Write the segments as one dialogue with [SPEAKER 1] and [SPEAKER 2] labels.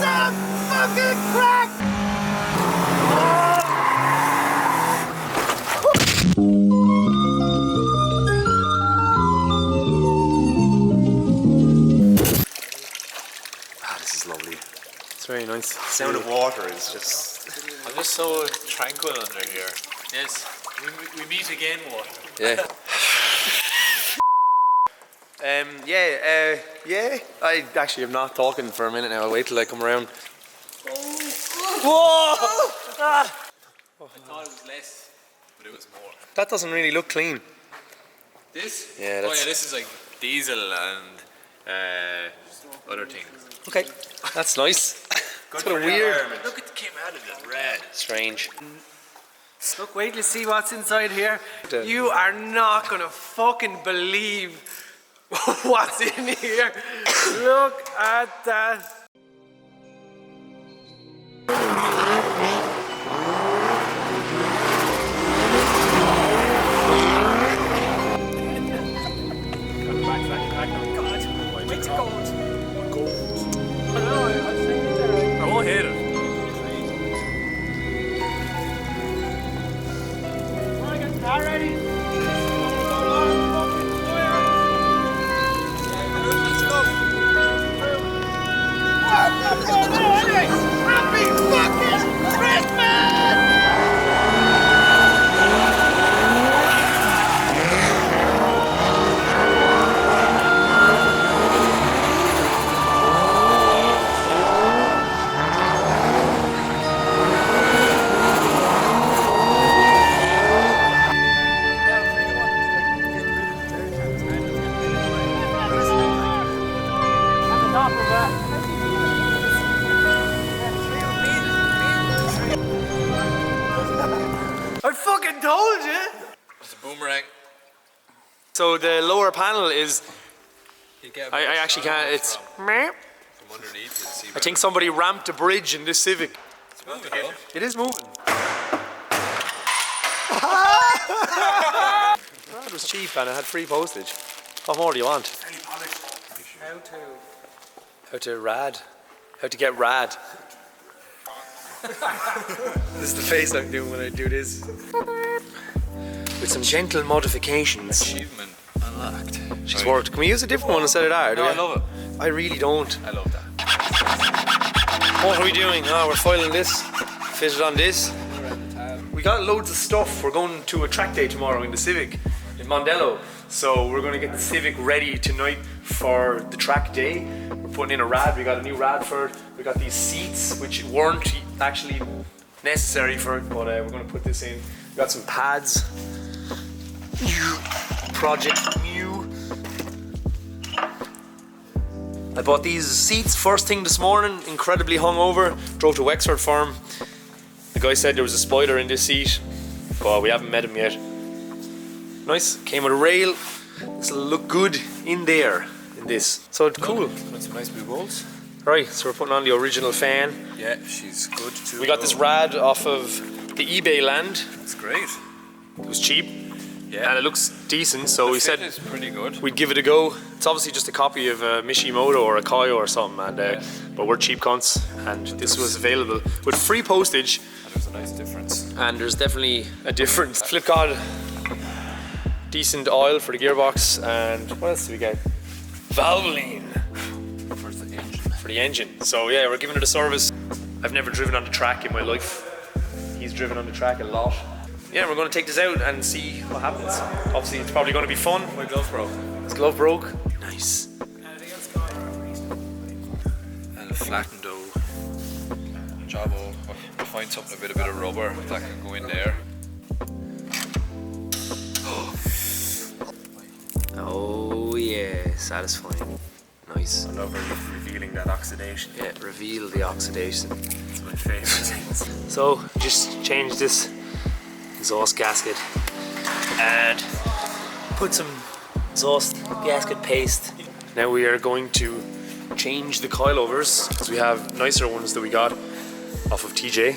[SPEAKER 1] Some fucking crack!
[SPEAKER 2] This is lovely.
[SPEAKER 3] It's very nice.
[SPEAKER 2] The sound of water is just...
[SPEAKER 4] I'm just so tranquil under here. Yes, we meet again, water.
[SPEAKER 3] Yeah. Yeah. I actually am not talking for a minute now. I'll wait till I come around. Whoa!
[SPEAKER 4] I thought it was less, but it was more.
[SPEAKER 3] That doesn't really look clean.
[SPEAKER 4] This?
[SPEAKER 3] Yeah,
[SPEAKER 4] Oh
[SPEAKER 3] that's...
[SPEAKER 4] yeah, this is like diesel and other things.
[SPEAKER 3] Okay, that's nice.
[SPEAKER 4] Good
[SPEAKER 3] Sort of weird.
[SPEAKER 4] Look, it came out of the red.
[SPEAKER 3] Strange.
[SPEAKER 1] Look, wait till you see what's inside here. You are not gonna fucking believe what's in here. Look at that.
[SPEAKER 4] I won't hit it.
[SPEAKER 1] Happy fucking Christmas! I fucking told you!
[SPEAKER 4] It's a boomerang.
[SPEAKER 3] So the lower panel is...
[SPEAKER 4] You get
[SPEAKER 3] I actually can't... It's...
[SPEAKER 4] from underneath. You see
[SPEAKER 3] I think somebody ramped a bridge in this Civic.
[SPEAKER 4] it's moving, though.
[SPEAKER 3] It is moving. That was cheap and it had free postage. What more do you want? How to get rad. This is the face I'm doing when I do this. With some gentle modifications.
[SPEAKER 4] Achievement unlocked.
[SPEAKER 3] She's worked. Can we use a different one instead of that?
[SPEAKER 4] No, I love it.
[SPEAKER 3] I really don't.
[SPEAKER 4] I love that.
[SPEAKER 3] What are we doing? Oh, we're filing this. Fitted on this. We got loads of stuff. We're going to a track day tomorrow in the Civic in Mondello. So we're going to get the Civic ready tonight for the track day. We're putting in a rad. We got a new rad for it. We got these seats which weren't actually necessary for it, but we're going to put this in. We got some pads. Project Mew. I bought these seats first thing this morning, incredibly hungover. Drove to Wexford for 'em. The guy said there was a spoiler in this seat, but we haven't met him yet. Nice, came with a rail. This will look good in there, in this. So cool.
[SPEAKER 4] Got some nice blue bolts.
[SPEAKER 3] Right, so we're putting on the original fan.
[SPEAKER 4] Yeah, she's good too.
[SPEAKER 3] We got this rad off of the eBay land.
[SPEAKER 4] It's great.
[SPEAKER 3] It was cheap,
[SPEAKER 4] Yeah.
[SPEAKER 3] and it looks decent, so we said
[SPEAKER 4] it's pretty good.
[SPEAKER 3] we'd give it a go. It's obviously just a copy of a Mishimoto or a Koyo or something, and but we're cheap cunts, and this was available with free postage.
[SPEAKER 4] And there's a nice difference.
[SPEAKER 3] And there's definitely a difference. Flipcod, decent oil for the gearbox, and what else do we get? Valvoline
[SPEAKER 4] For the engine.
[SPEAKER 3] for the engine. So yeah, we're giving it a service. I've never driven on the track in my life. He's driven on the track a lot. Yeah, we're going to take this out and see what happens. Obviously, it's probably going to be fun.
[SPEAKER 4] My glove broke.
[SPEAKER 3] His glove broke. Nice.
[SPEAKER 4] And a flattened jobbo. We'll find something with a bit of rubber that can go in there.
[SPEAKER 3] Oh yeah, satisfying. Nice.
[SPEAKER 2] I love revealing that oxidation.
[SPEAKER 3] Yeah, reveal the oxidation.
[SPEAKER 2] It's my favourite thing.
[SPEAKER 3] So, just change this exhaust gasket and put some exhaust gasket paste. Now we are going to change the coilovers because we have nicer ones that we got off of TJ.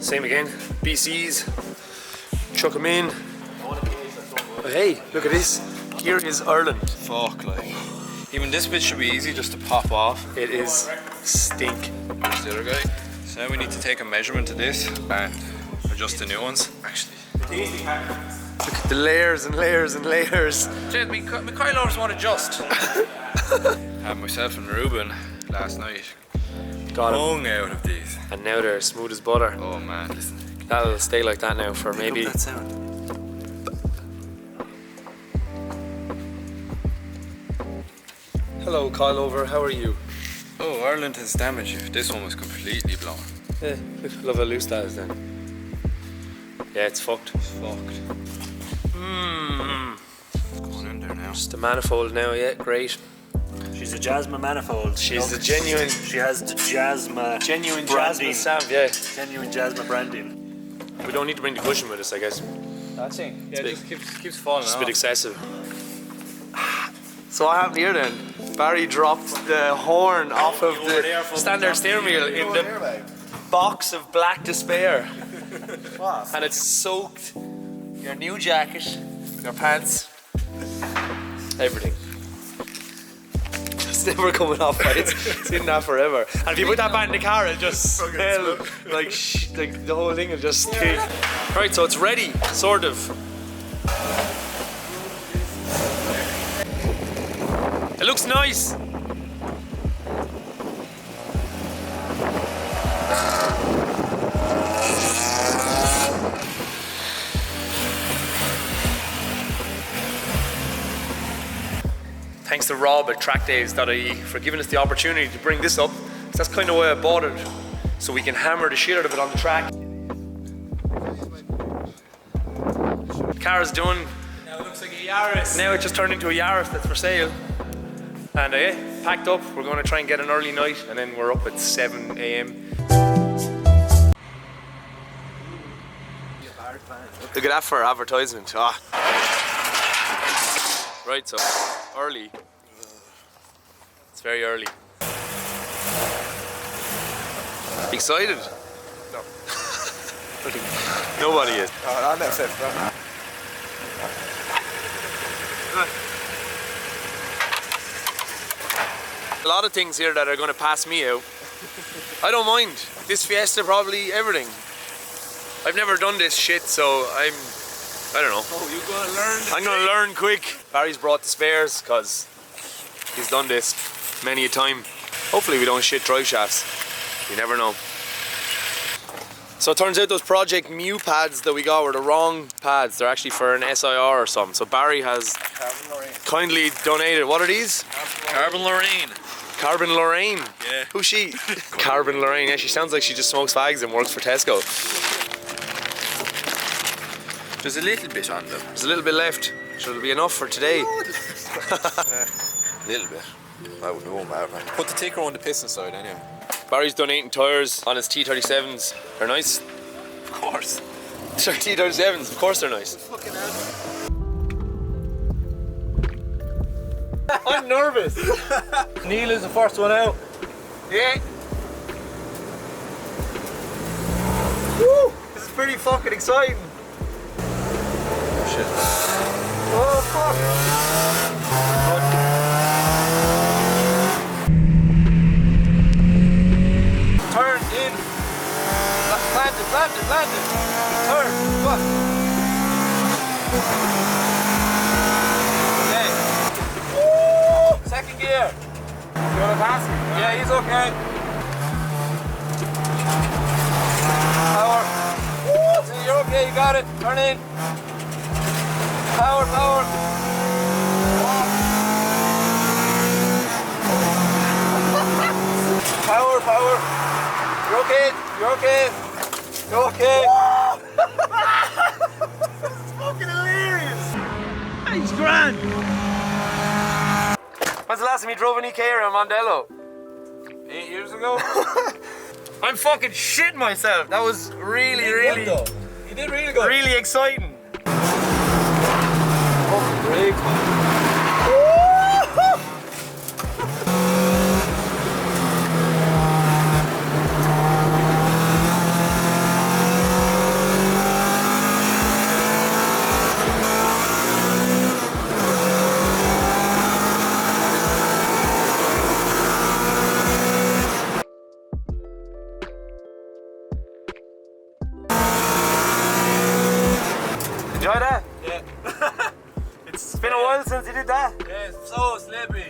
[SPEAKER 3] Same again, BCs, chuck them in. But hey, look at this. Here is Ireland.
[SPEAKER 4] Fuck, like. Even this bit should be easy just to pop off.
[SPEAKER 3] It is stink.
[SPEAKER 4] There's the other guy. So now we need to take a measurement of this and adjust the new ones. Actually,
[SPEAKER 3] Look at the layers and layers and layers.
[SPEAKER 4] Jed, my coilovers won't adjust. Had myself and Reuben last night
[SPEAKER 3] Got 'em.
[SPEAKER 4] hung out of these.
[SPEAKER 3] And now they're smooth as butter.
[SPEAKER 4] Oh man, listen.
[SPEAKER 3] That'll stay like that now for maybe.
[SPEAKER 4] That sound.
[SPEAKER 3] Hello, coilover. How are you?
[SPEAKER 4] Oh, Ireland has damage. This one was completely blown.
[SPEAKER 3] Yeah, love how loose that is then. Yeah, it's fucked.
[SPEAKER 4] It's fucked. It's going in there now.
[SPEAKER 3] Just a manifold now, yeah, great.
[SPEAKER 5] She's a Jasmine manifold.
[SPEAKER 3] She's a genuine
[SPEAKER 5] She has the Jasmine.
[SPEAKER 3] Jasmine
[SPEAKER 5] branding.
[SPEAKER 3] Sam, yeah.
[SPEAKER 5] Genuine Jasmine branding.
[SPEAKER 3] We don't need to bring the cushion with us, I guess.
[SPEAKER 4] That's it. Yeah,
[SPEAKER 3] big.
[SPEAKER 4] just keeps falling
[SPEAKER 3] It's a
[SPEAKER 4] off.
[SPEAKER 3] bit excessive. So what happened here then? Barry dropped the horn off of the standard steering wheel in the box of black despair. And it's soaked your new jacket, your pants, everything. It's never coming off, right? It's in that forever. And if you put that back in the car, it'll just smell like the whole thing will just stink. Right, so it's ready, sort of. It looks nice. Thanks to Rob at Trackdays.ie for giving us the opportunity to bring this up. That's kind of why I bought it, so we can hammer the shit out of it on the track. The car's done.
[SPEAKER 1] Now it looks like a Yaris.
[SPEAKER 3] Now it just turned into a Yaris that's for sale. And packed up. We're going to try and get an early night, and then we're up at 7 a.m. Look at that for advertisement. Ah. Right, so early. It's very early. Excited?
[SPEAKER 2] No.
[SPEAKER 3] Nobody is.
[SPEAKER 2] Oh, that's it.
[SPEAKER 3] A lot of things here that are going to pass me out. I don't mind. This Fiesta, probably everything. I've never done this shit, so I don't know.
[SPEAKER 2] Oh, you gonna learn?
[SPEAKER 3] I'm going to learn quick. Barry's brought the spares because he's done this many a time. Hopefully we don't shit drive shafts. You never know. So it turns out those Project Mew pads that we got were the wrong pads. They're actually for an SIR or something. So Barry has kindly donated. What are these?
[SPEAKER 4] Carbon Lorraine.
[SPEAKER 3] Carbon Lorraine.
[SPEAKER 4] Yeah.
[SPEAKER 3] Who's she? Carbon Lorraine. Yeah, she sounds like she just smokes fags and works for Tesco.
[SPEAKER 4] There's a little bit on them.
[SPEAKER 3] There's a little bit left. So it'll be enough for today.
[SPEAKER 2] A little bit. I wouldn't know about it.
[SPEAKER 4] Put the ticker on the piston side anyway.
[SPEAKER 3] Barry's donating tyres on his T37s. They're nice.
[SPEAKER 4] Of course.
[SPEAKER 3] They're T37s. Of course they're nice. I'm nervous.
[SPEAKER 5] Neil is the first one out.
[SPEAKER 3] Yeah. Woo! This is pretty fucking exciting.
[SPEAKER 4] Shit.
[SPEAKER 3] Oh fuck! Turn in. Land it. Turn. What? Okay. Woo! Second gear. You wanna pass me? Yeah, he's okay. Power. Woo! See, you're okay, you got it. Turn in. Power. Power. You're okay. You're okay. This is fucking hilarious. He's grand. When's the last time you drove an EK or a Mondello?
[SPEAKER 4] 8 years ago?
[SPEAKER 3] I'm fucking shitting myself. That was really
[SPEAKER 5] You did really good.
[SPEAKER 3] really exciting.
[SPEAKER 1] since you did that.
[SPEAKER 5] Yeah, it's so slippy.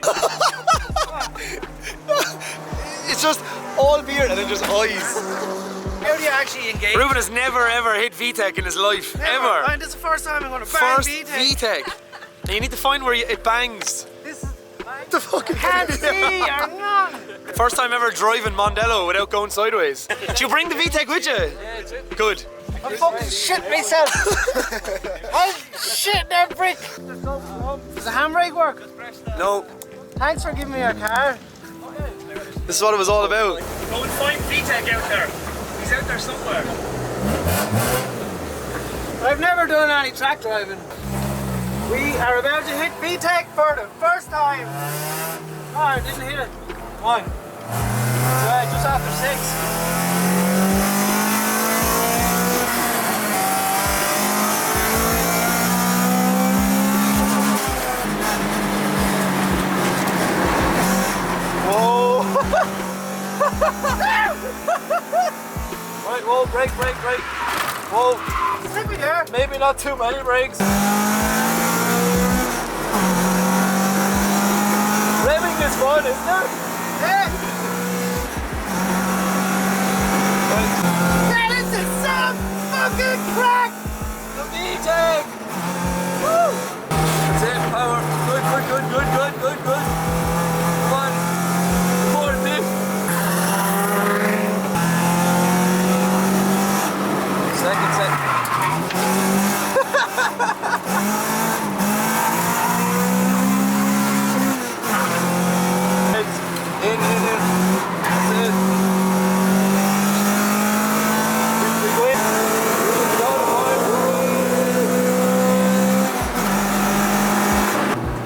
[SPEAKER 3] It's just all beer and then just eyes.
[SPEAKER 1] How do you actually engage?
[SPEAKER 3] Reuben has never ever hit VTech in his life. Ever.
[SPEAKER 1] And this is the first time I'm going to bang
[SPEAKER 3] First
[SPEAKER 1] VTech.
[SPEAKER 3] VTech. And you need to find where it bangs.
[SPEAKER 1] This is...
[SPEAKER 3] The fucking
[SPEAKER 1] Can't see or not.
[SPEAKER 3] First time ever driving Mondello without going sideways. Did you bring the VTech with you?
[SPEAKER 5] Yeah, it's it.
[SPEAKER 3] Good.
[SPEAKER 1] I'm fucking shit myself. I'm shitting that brick. Does the handbrake work?
[SPEAKER 3] No.
[SPEAKER 1] Thanks for giving me your car.
[SPEAKER 3] This is what it was all about.
[SPEAKER 5] Go and find VTech out there. He's out there somewhere.
[SPEAKER 1] I've never done any track driving. We are about to hit VTech for the first time. Oh, I didn't hit it.
[SPEAKER 5] One. Just after 6.
[SPEAKER 3] Whoa.
[SPEAKER 5] Right, whoa, brake. Whoa.
[SPEAKER 1] Stick me there.
[SPEAKER 5] Maybe not too many brakes. Revving is fun, isn't it?
[SPEAKER 1] Yeah. Yeah, this is some fucking crack.
[SPEAKER 5] The VTech! Woo! That's it, power. Good. Come on. More than Second. In. That's it. We win.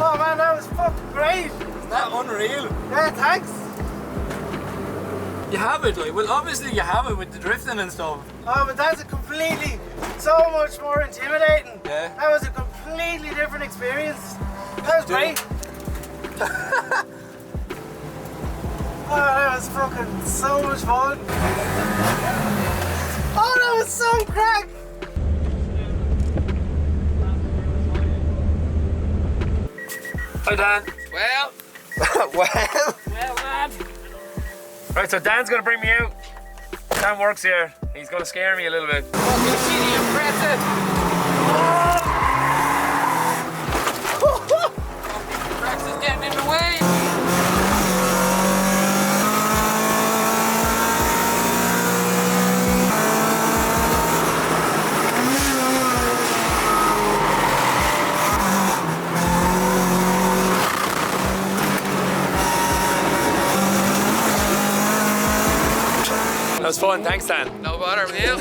[SPEAKER 1] Oh man, that was fucking great.
[SPEAKER 5] Isn't that unreal?
[SPEAKER 1] Yeah, thanks.
[SPEAKER 5] You have it, like, well, obviously you have it with the drifting and stuff.
[SPEAKER 1] Oh, but that's so much more intimidating.
[SPEAKER 5] Yeah.
[SPEAKER 1] That was a completely different experience. That was great. Oh, that was fucking so much fun. Oh, that was some crack.
[SPEAKER 5] Hi, Dan.
[SPEAKER 4] Well,
[SPEAKER 5] Well, man. Right, so Dan's gonna bring me out. Dan works here. He's gonna scare me a little bit.
[SPEAKER 4] Rex is getting in the way.
[SPEAKER 3] That was fun. Thanks, Dan.
[SPEAKER 4] No bother, Neil.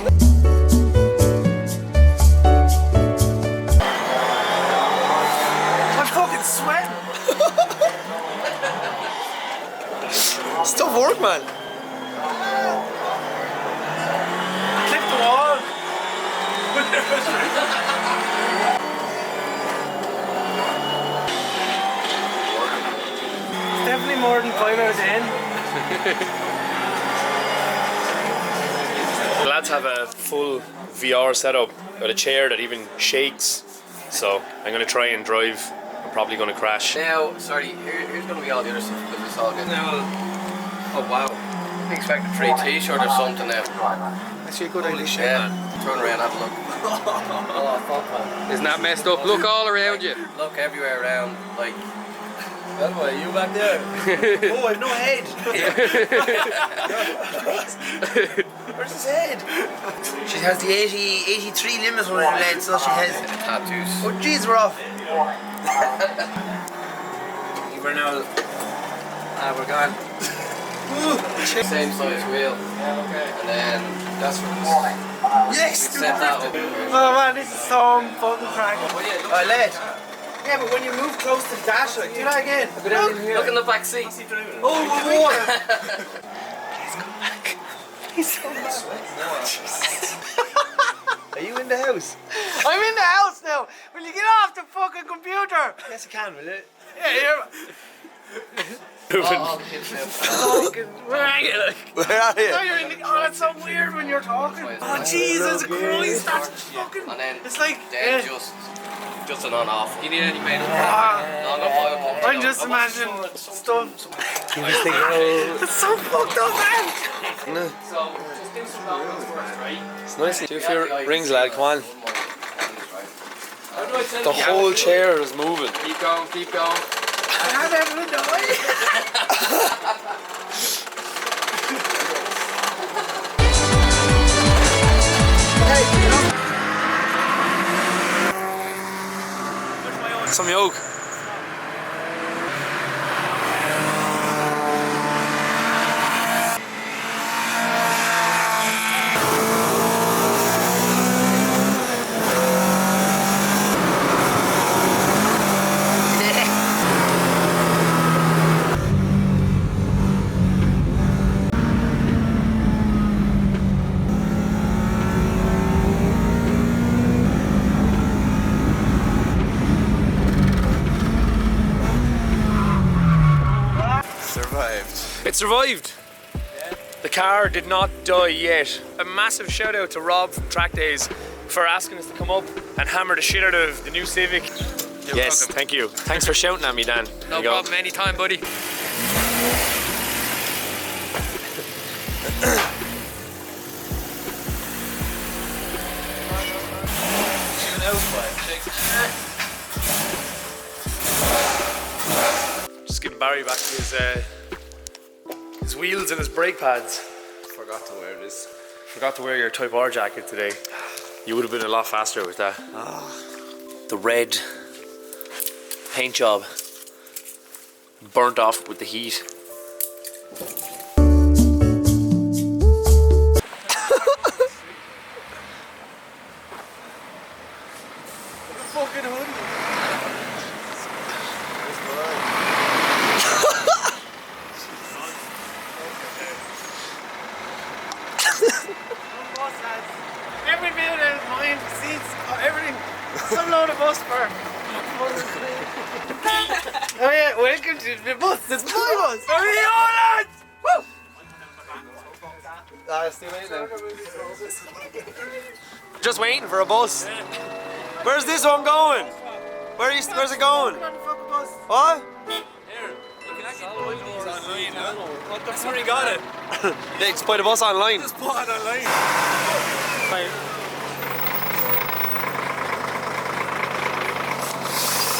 [SPEAKER 1] I'm fucking sweating.
[SPEAKER 3] It's tough work, man.
[SPEAKER 1] Clip the wall. It's definitely more than 5 out of 10.
[SPEAKER 3] The lads have a full VR setup with a chair that even shakes. So I'm going to try and drive. I'm probably going to crash.
[SPEAKER 4] Now, sorry, here's going to be all the other stuff because it's all good. Now, oh wow. I expect a free t-shirt or something now.
[SPEAKER 3] Actually, a good idea.
[SPEAKER 4] Yeah, turn around, have a look. Oh, fuck, man. Isn't that messed up? Look all around you. Look everywhere around, like...
[SPEAKER 5] That's why you back there.
[SPEAKER 1] Oh, I've no head. Where's his head? She has the 83 limit on her legs, so she has.
[SPEAKER 4] Tattoos.
[SPEAKER 1] Oh, jeez, we're off. We're now. We're gone.
[SPEAKER 4] Same size wheel. Okay. And then that's what
[SPEAKER 1] Yes!
[SPEAKER 4] set that up.
[SPEAKER 1] Oh man, this is so fucking crack.
[SPEAKER 4] Oh, yeah, look,
[SPEAKER 1] Alright, lad. Yeah, but when you move close to the dash, like, do that again.
[SPEAKER 4] look in the back seat.
[SPEAKER 1] Oh, whoa.
[SPEAKER 3] Are you in the house?
[SPEAKER 1] I'm in the house now. Will you get off the fucking computer?
[SPEAKER 3] Yes, I can, will it?
[SPEAKER 1] Yeah, you're
[SPEAKER 4] All the kids now.
[SPEAKER 1] fucking. Where are you?
[SPEAKER 3] Where are
[SPEAKER 1] Oh,
[SPEAKER 3] you?
[SPEAKER 1] you're in the, oh, that's so weird when you're talking. Oh, Jesus Christ, that's fucking.
[SPEAKER 4] And then
[SPEAKER 1] It's like.
[SPEAKER 4] then just just an on-off. You need any paint?
[SPEAKER 1] I'm just imagining stuff. It's so fucked up, man.
[SPEAKER 4] So just do some downloads first, right?
[SPEAKER 3] It's nice. Do a few rings, lad. Come on. The whole chair is moving.
[SPEAKER 4] Keep going, keep going.
[SPEAKER 1] I have everyone die.
[SPEAKER 3] Some yoke. It survived. The car did not die yet. A massive shout out to Rob from Trackdays for asking us to come up and hammer the shit out of the new Civic. Yes, thank you. Thanks for shouting at me, Dan.
[SPEAKER 4] No problem, anytime, buddy.
[SPEAKER 3] Just getting Barry back to his wheels and his brake pads.
[SPEAKER 2] Forgot to wear this.
[SPEAKER 3] Forgot to wear your Type R jacket today. You would have been a lot faster with that. The red paint job burnt off with the heat.
[SPEAKER 1] Fucking hoodie. Every bit of mine, seats, everything. Some load of us for. Oh yeah, welcome to the bus. It's my bus. Oh yeah, lads! Woo!
[SPEAKER 2] It's too late now.
[SPEAKER 3] Just waiting for a bus. Where's this one going? Where's it going? What?
[SPEAKER 5] That's where he got it.
[SPEAKER 3] They just buy the bus online.
[SPEAKER 5] Just bought it online.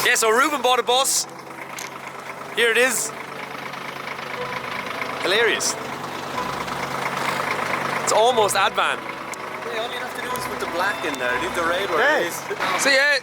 [SPEAKER 3] Yeah, so Reuben bought a bus. Here it is. Hilarious. It's almost Advan.
[SPEAKER 2] All you have to do is put the black in there, leave the red where it is.
[SPEAKER 3] So yeah,